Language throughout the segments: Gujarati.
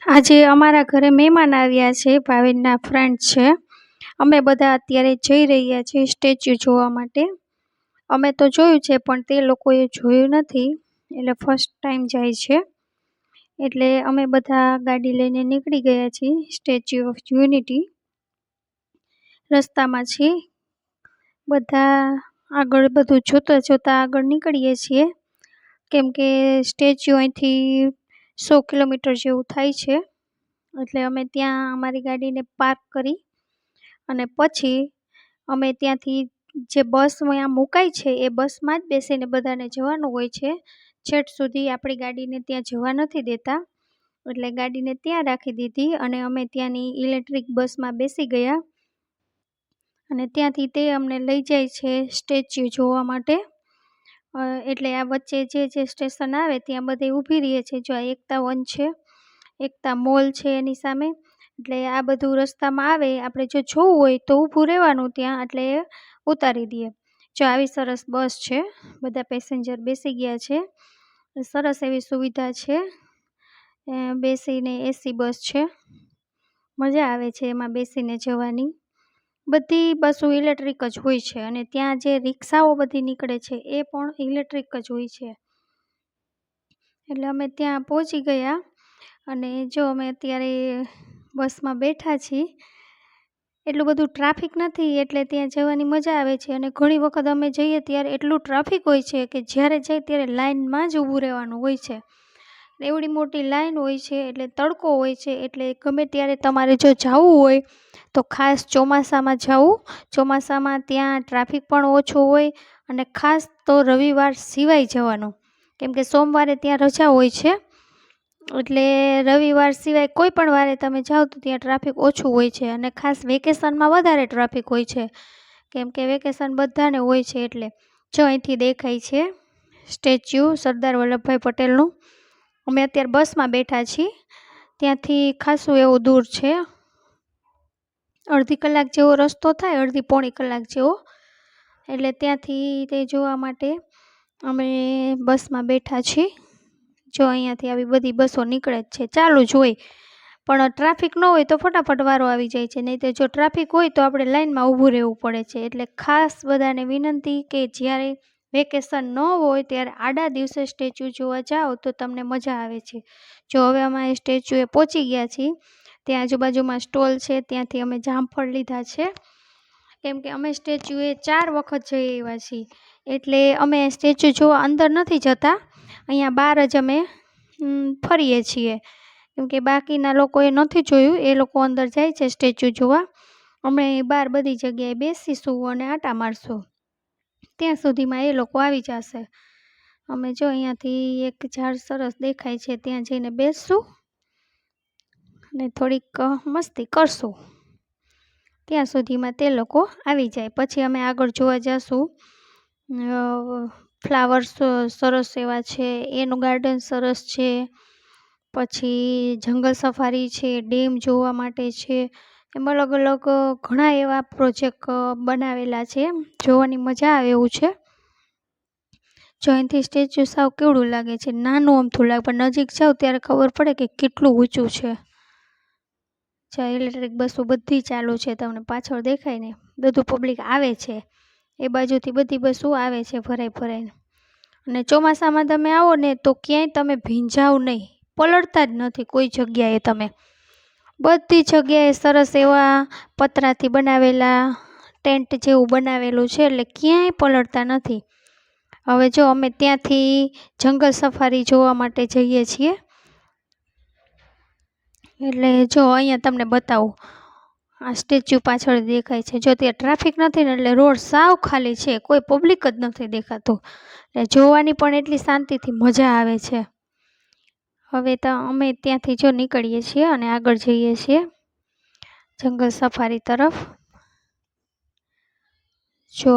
આજે અમારા ઘરે મહેમાન આવ્યા છે, ભાવિનના ફ્રેન્ડ છે. અમે બધા અત્યારે જઈ રહ્યા છીએ સ્ટેચ્યુ જોવા માટે. અમે તો જોયું છે પણ તે લોકોએ જોયું નથી, એટલે ફર્સ્ટ ટાઈમ જાય છે. એટલે અમે બધા ગાડી લઈને નીકળી ગયા છીએ સ્ટેચ્યુ ઓફ યુનિટી. રસ્તામાં છીએ બધા, આગળ બધું જોતા જોતા આગળ નીકળીએ છીએ, કેમ કે સ્ટેચ્યુ અહીંથી 100 કિલોમીટર જેવું થાય છે. એટલે અમે ત્યાં અમારી ગાડીને પાર્ક કરી અને પછી અમે ત્યાંથી જે બસ ત્યાં મુકાય છે એ બસમાં જ બેસીને બધાને જવાનું હોય છે. છેક સુધી આપણી ગાડીને ત્યાં જવા નથી દેતા, એટલે ગાડીને ત્યાં રાખી દીધી અને અમે ત્યાંની ઇલેક્ટ્રિક બસમાં બેસી ગયા અને ત્યાંથી તે અમને લઈ જાય છે સ્ટેચ્યુ જોવા માટે. એટલે આ વચ્ચે જે સ્ટેશન આવે ત્યાં બધે ઊભી રહીએ છીએ. જો આ એકતા વન છે, એકતા મોલ છે એની સામે. એટલે આ બધું રસ્તામાં આવે, આપણે જો જોવું હોય તો ઊભું રહેવાનું ત્યાં, એટલે ઉતારી દઈએ. જો આવી સરસ બસ છે, બધા પેસેન્જર બેસી ગયા છે. સરસ એવી સુવિધા છે, બેસીને એસી બસ છે, મજા આવે છે એમાં બેસીને જવાની. બધી બસો ઇલેક્ટ્રિક જ હોય છે અને ત્યાં જે રિક્ષાઓ બધી નીકળે છે એ પણ ઇલેક્ટ્રિક જ હોય છે. એટલે અમે ત્યાં પહોંચી ગયા અને જો અમે અત્યારે બસમાં બેઠા છીએ. એટલું બધું ટ્રાફિક નથી, એટલે ત્યાં જવાની મજા આવે છે. અને ઘણી વખત અમે જઈએ ત્યારે એટલું ટ્રાફિક હોય છે કે જ્યારે જાય ત્યારે લાઇનમાં જ ઊભું રહેવાનું હોય છે. એવડી મોટી લાઈન હોય છે, એટલે તડકો હોય છે, એટલે ગમે ત્યારે તમારે જો જવું હોય તો ખાસ ચોમાસામાં જવું. ચોમાસામાં ત્યાં ટ્રાફિક પણ ઓછો હોય અને ખાસ તો રવિવાર સિવાય જવાનું, કેમ કે સોમવારે ત્યાં રજા હોય છે. એટલે રવિવાર સિવાય કોઈ પણ વારે તમે જાઓ તો ત્યાં ટ્રાફિક ઓછું હોય છે. અને ખાસ વેકેશનમાં વધારે ટ્રાફિક હોય છે, કેમ કે વેકેશન બધાને હોય છે. એટલે જો અહીંથી દેખાય છે સ્ટેચ્યુ સરદાર વલ્લભભાઈ પટેલનું. અમે અત્યારે બસમાં બેઠા છીએ, ત્યાંથી ખાસું એવું દૂર છે, અડધી કલાક જેવો રસ્તો થાય, અડધી પોણી કલાક જેવો. એટલે ત્યાંથી તે જોવા માટે અમે બસમાં બેઠા છીએ. જો અહીંયાથી આવી બધી બસો નીકળે જ છે, ચાલુ જ હોય. પણ ટ્રાફિક ન હોય તો ફટાફટ વારો આવી જાય છે, નહીં તો જો ટ્રાફિક હોય તો આપણે લાઇનમાં ઊભું રહેવું પડે છે. એટલે ખાસ બધાને વિનંતી કે જ્યારે વેકેશન ન હોય ત્યારે આડા દિવસે સ્ટેચ્યુ જોવા જાઓ તો તમને મજા આવે છે. જો હવે અમે સ્ટેચ્યુએ પહોંચી ગયા છીએ, ત્યાં આજુબાજુમાં સ્ટોલ છે, ત્યાંથી અમે જામફળ લીધા છે, કેમ કે અમે સ્ટેચ્યુએ 4 વખત જઈ આવ્યા છીએ. એટલે અમે સ્ટેચ્યુ જોવા અંદર નથી જતા, અહીંયા બહાર જ અમે ફરીએ છીએ, કેમ કે બાકીના લોકોએ નથી જોયું, એ લોકો અંદર જાય છે સ્ટેચ્યુ જોવા. અમે બહાર બધી જગ્યાએ બેસીશું અને આટા મારશું, ત્યાં સુધીમાં એ લોકો આવી જશે. અમે જો અહીંયાથી એક ઝાડ સરસ દેખાય છે, ત્યાં જઈને બેસશું અને થોડીક મસ્તી કરશું, ત્યાં સુધીમાં તે લોકો આવી જાય. પછી અમે આગળ જોવા જઈશું. ફ્લાવર્સ સરસ એવા છે, એનું ગાર્ડન સરસ છે. પછી જંગલ સફારી છે, ડેમ જોવા માટે છે, એમ અલગ અલગ ઘણા એવા પ્રોજેક્ટ બનાવેલા છે, જોવાની મજા આવે એવું છે. જો અહીંથી સ્ટેચ્યુ સાવ કેવડું લાગે છે, નાનું અમથું લાગે, પણ નજીક જાઓ ત્યારે ખબર પડે કે કેટલું ઊંચું છે. જ્યાં ઇલેક્ટ્રિક બસો બધી ચાલુ છે, તમને પાછળ દેખાય ને, બધું પબ્લિક આવે છે, એ બાજુથી બધી બસો આવે છે ભરાઈ ભરાઈને. અને ચોમાસામાં તમે આવો ને તો ક્યાંય તમે ભીંજાવ નહીં, પલળતા જ નથી કોઈ જગ્યાએ. તમે બધી જગ્યાએ સરસ એવા પતરાથી બનાવેલા ટેન્ટ જેવું બનાવેલું છે, એટલે ક્યાંય પલળતા નથી. હવે જો અમે ત્યાંથી જંગલ સફારી જોવા માટે જઈએ છીએ. એટલે જો અહીંયા તમને બતાવું, આ સ્ટેચ્યુ પાછળ દેખાય છે. જો ત્યાં ટ્રાફિક નથી ને, એટલે રોડ સાવ ખાલી છે, કોઈ પબ્લિક જ નથી દેખાતું. એટલે જોવાની પણ એટલી શાંતિથી મજા આવે છે. હવે તો અમે ત્યાંથી જો નીકળીએ છીએ અને આગળ જઈએ છીએ જંગલ સફારી તરફ. જો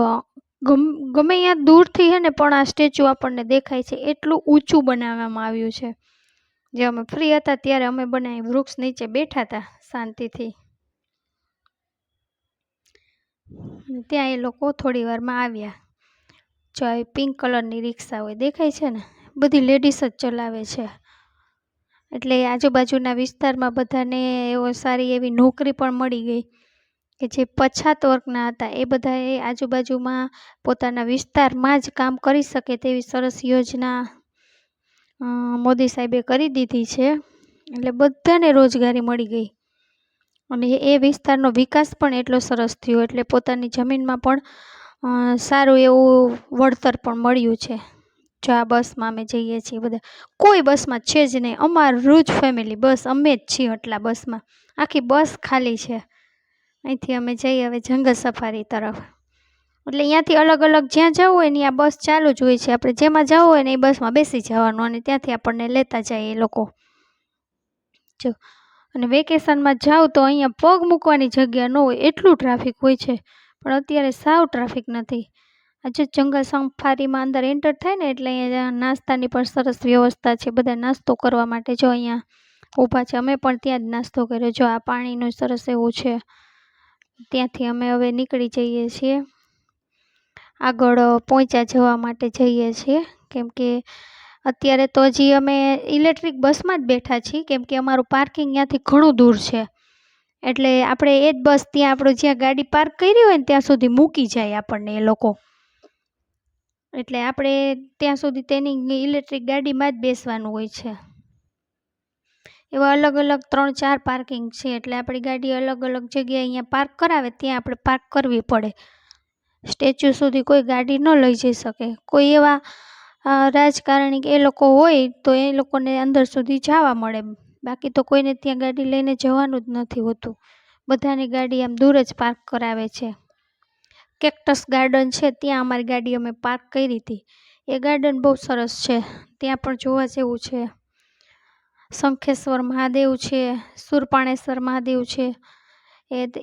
ગમે ત્યાં દૂરથી છે ને પણ આ સ્ટેચ્યુ આપણને દેખાય છે, એટલું ઊંચું બનાવવામાં આવ્યું છે. જે અમે ફ્રી હતા ત્યારે અમે બનાવી વૃક્ષ નીચે બેઠા હતા શાંતિથી. ત્યાં એ લોકો થોડી વારમાં આવ્યા. જો આવી પિંક કલરની રિક્ષા હોય દેખાય છે ને, બધી લેડીઝ જ ચલાવે છે. એટલે આજુબાજુના વિસ્તારમાં બધાને એવો સારી એવી નોકરી પણ મળી ગઈ કે જે પછાત વર્ગના હતા એ બધાએ આજુબાજુમાં પોતાના વિસ્તારમાં જ કામ કરી શકે તેવી સરસ યોજના મોદી સાહેબે કરી દીધી છે. એટલે બધાને રોજગારી મળી ગઈ અને એ વિસ્તારનો વિકાસ પણ એટલો સરસ થયો. એટલે પોતાની જમીનમાં પણ સારું એવું વળતર પણ મળ્યું છે. જો આ બસમાં અમે જઈએ છીએ બધા, કોઈ બસમાં છે જ નહીં, અમારું જ ફેમિલી, બસ અમે જ છીએ આટલા બસમાં, આખી બસ ખાલી છે. અહીંથી અમે જઈએ હવે જંગલ સફારી તરફ. એટલે અહીંયાથી અલગ અલગ જ્યાં જવું હોય ને ત્યાં બસ ચાલુ જ હોય છે. આપણે જેમાં જવું હોય ને એ બસમાં બેસી જવાનું અને ત્યાંથી આપણને લેતા જાય એ લોકો. જો અને વેકેશનમાં જાવ તો અહીંયા પગ મૂકવાની જગ્યા ન હોય એટલું ટ્રાફિક હોય છે, પણ અત્યારે સાવ ટ્રાફિક નથી. આજે જંગલ સફારીમાં અંદર એન્ટર થાય ને એટલે અહીંયા નાસ્તાની પણ સરસ વ્યવસ્થા છે. બધા નાસ્તો કરવા માટે જો અહીંયા ઊભા છે. અમે પણ ત્યાં જ નાસ્તો કર્યો. જો આ પાણીનું સરસ એવું છે. ત્યાંથી અમે હવે નીકળી જઈએ છીએ, આગળ પહોંચ્યા જવા માટે જઈએ છીએ. કેમ કે અત્યારે તો હજી અમે ઇલેક્ટ્રિક બસમાં જ બેઠા છીએ, કેમ કે અમારું પાર્કિંગ ત્યાંથી ઘણું દૂર છે. એટલે આપણે એ જ બસ ત્યાં આપણે જ્યાં ગાડી પાર્ક કરી હોય ને ત્યાં સુધી મૂકી જાય આપણને એ લોકો. એટલે આપણે ત્યાં સુધી તેની ઇલેક્ટ્રિક ગાડીમાં જ બેસવાનું હોય છે. એવા અલગ અલગ 3-4 પાર્કિંગ છે. એટલે આપણી ગાડી અલગ અલગ જગ્યાએ અહીંયા પાર્ક કરાવે ત્યાં આપણે પાર્ક કરવી પડે. સ્ટેચ્યુ સુધી કોઈ ગાડી ન લઈ જઈ શકે. કોઈ એવા રાજકારણી એ લોકો હોય તો એ લોકોને અંદર સુધી જવા મળે, બાકી તો કોઈને ત્યાં ગાડી લઈને જવાનું જ નથી હોતું. બધાની ગાડી આમ દૂર જ પાર્ક કરાવે છે. કેક્ટસ ગાર્ડન છે ત્યાં અમારી ગાડી અમે પાર્ક કરી હતી. એ ગાર્ડન બહુ સરસ છે, ત્યાં પણ જોવા જેવું છે. શંખેશ્વર મહાદેવ છે, સુરપાણેશ્વર મહાદેવ છે,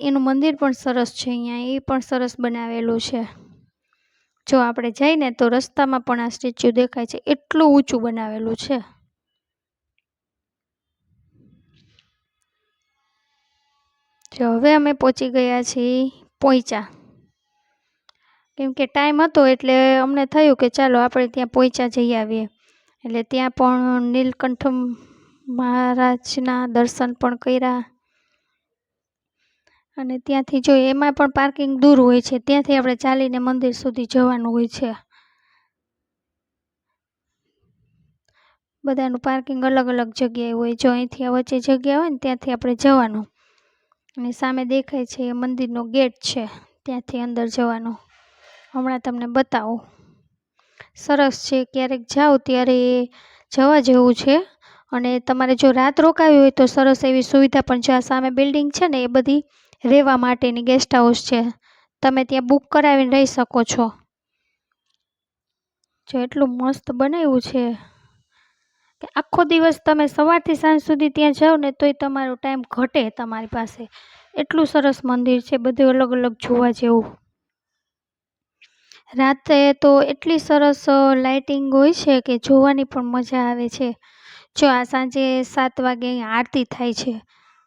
એનું મંદિર પણ સરસ છે. અહીંયા એ પણ સરસ બનાવેલું છે. જો આપણે જઈને તો રસ્તામાં પણ આ સ્ટેચ્યુ દેખાય છે, એટલું ઊંચું બનાવેલું છે. જો હવે અમે પહોંચી ગયા છીએ પોઈચા. કેમ કે ટાઈમ હતો એટલે અમને થયું કે ચાલો આપણે ત્યાં પોઈચા જઈ આવીએ. એટલે ત્યાં પણ નીલકંઠ મહારાજના દર્શન પણ કર્યા. અને ત્યાંથી જો એમાં પણ પાર્કિંગ દૂર હોય છે, ત્યાંથી આપણે ચાલીને મંદિર સુધી જવાનું હોય છે. બધાનું પાર્કિંગ અલગ અલગ જગ્યાએ હોય. જો અહીંથી આ વચ્ચે જગ્યા હોય ને ત્યાંથી આપણે જવાનું. અને સામે દેખાય છે એ મંદિરનો ગેટ છે, ત્યાંથી અંદર જવાનું. હમણાં તમને બતાવું. સરસ છે, ક્યારેક જાઓ ત્યારે જવા જેવું છે. અને તમારે જો રાત રોકાવી હોય તો સરસ એવી સુવિધા પણ છે. આ સામે બિલ્ડિંગ છે ને એ બધી રહેવા માટેની ગેસ્ટ હાઉસ છે. તમે ત્યાં બુક કરાવીને રહી શકો છો. જો એટલું મસ્ત બનાવ્યું છે કે આખો દિવસ તમે સવારથી સાંજ સુધી ત્યાં જાઓ ને તોય તમારો ટાઈમ ઘટે તમારી પાસે. એટલું સરસ મંદિર છે, બધું અલગ અલગ જોવા જેવું. રાતે તો એટલી સરસ લાઇટિંગ હોય છે કે જોવાની પણ મજા આવે છે. જો આ સાંજે 7 વાગે અહીંયા આરતી થાય છે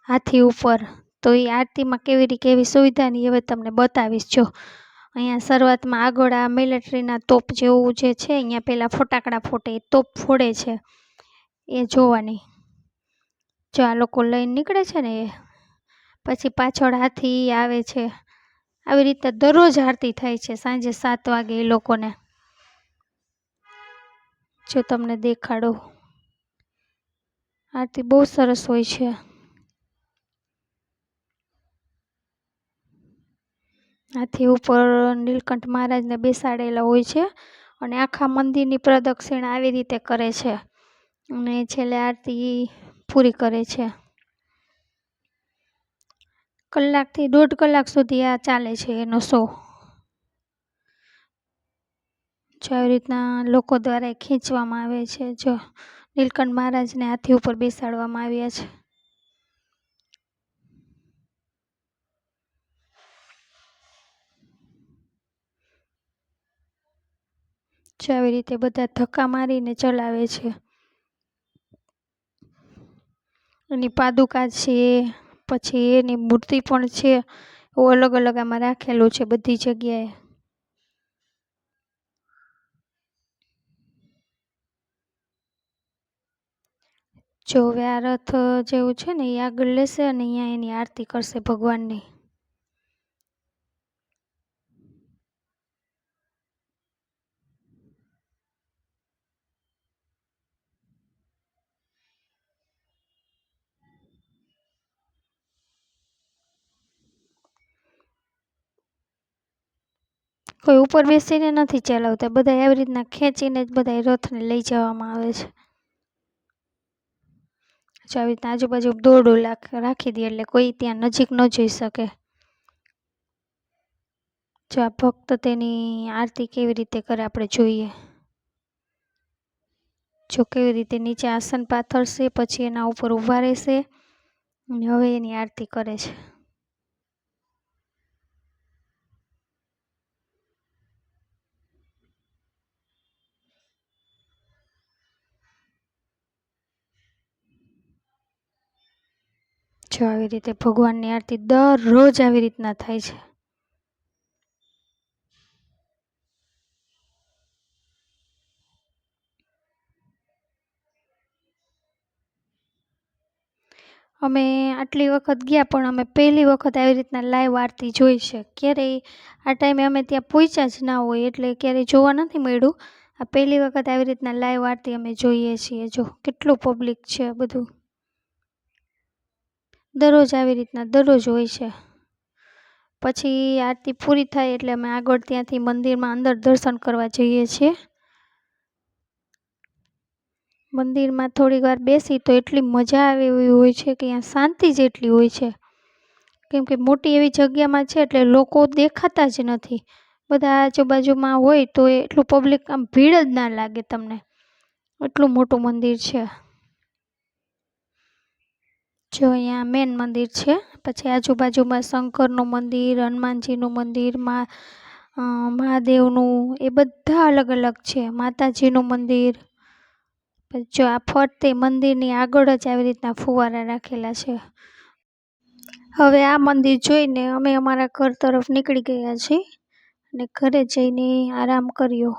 હાથી ઉપર. તો એ આરતીમાં કેવી સુવિધાની હવે તમને બતાવીશ. જો અહીંયા શરૂઆતમાં આગળ આ મિલિટરીના તોપ જેવું જે છે, અહીંયા પહેલાં ફટાકડા ફોટે, તોપ ફોડે છે એ જોવાની. જો આ લોકો લઈને નીકળે છે ને એ પછી પાછળ હાથી આવે છે. આવી રીતે દરરોજ આરતી થાય છે સાંજે 7 વાગે એ લોકોને. જો તમને દેખાડો, આરતી બહુ સરસ હોય છે. હાથી ઉપર નીલકંઠ મહારાજને બેસાડેલા હોય છે અને આખા મંદિરની પ્રદક્ષિણા આવી રીતે કરે છે અને છેલ્લે આરતી પૂરી કરે છે. કલાકથી 1.5 કલાક સુધી આ ચાલે છે એનો શો. જો આવી રીતના લોકો દ્વારા ખેંચવામાં આવે છે. જો નીલકંઠ મહારાજને હાથી ઉપર બેસાડવામાં આવ્યા છે. જો આવી રીતે બધા ધક્કા મારીને ચલાવે છે. એની પાદુકા છે, પછી એની મૂર્તિ પણ છે. એવું અલગ અલગ આમાં રાખેલું છે બધી જગ્યાએ. જો હવે આ રથ જેવું છે ને એ આગળ લેશે અને અહીંયા એની આરતી કરશે ભગવાનની. કોઈ ઉપર બેસીને નથી ચલાવતા, બધા આવી રીતના ખેંચીને જ બધા રથને લઈ જવામાં આવે છે. જો આવી રીતના આજુબાજુ દોરડું રાખી દે એટલે કોઈ ત્યાં નજીક ન જઈ શકે. જો આ ભક્ત તેની આરતી કેવી રીતે કરે આપણે જોઈએ. જો કેવી રીતે નીચે આસન પાથરશે, પછી એના ઉપર ઊભા રહેશે અને હવે એની આરતી કરે છે. જો આવી રીતે ભગવાનની આરતી દરરોજ આવી રીતના થાય છે. અમે આટલી વખત ગયા પણ અમે પહેલી વખત આવી રીતના લાઈવ આરતી જોઈ છે. ક્યારેય આ ટાઈમે અમે ત્યાં પહોંચ્યા જ ના હોય એટલે ક્યારેય જોવા નથી મળ્યું. આ પહેલી વખત આવી રીતના લાઈવ આરતી અમે જોઈએ છીએ. જો કેટલું પબ્લિક છે બધું. દરરોજ આવી રીતના દરરોજ હોય છે. પછી આરતી પૂરી થાય એટલે અમે આગળ ત્યાંથી મંદિરમાં અંદર દર્શન કરવા જઈએ છીએ. મંદિરમાં થોડીક વાર બેસી તો એટલી મજા આવે એવી હોય છે કે અહીંયા શાંતિ જ એટલી હોય છે. કેમ કે મોટી એવી જગ્યામાં છે એટલે લોકો દેખાતા જ નથી. બધા આજુબાજુમાં હોય તો એટલું પબ્લિક આમ ભીડ જ ના લાગે તમને, એટલું મોટું મંદિર છે. જો અહીંયા મેન મંદિર છે, પછી આજુબાજુમાં શંકરનું મંદિર, હનુમાનજીનું મંદિર, મહાદેવનું, એ બધા અલગ અલગ છે. માતાજીનું મંદિર. જો આ ફરતે મંદિરની આગળ જ આવી રીતના ફુવારા રાખેલા છે. હવે આ મંદિર જોઈને અમે અમારા ઘર તરફ નીકળી ગયા છીએ અને ઘરે જઈને આરામ કર્યો.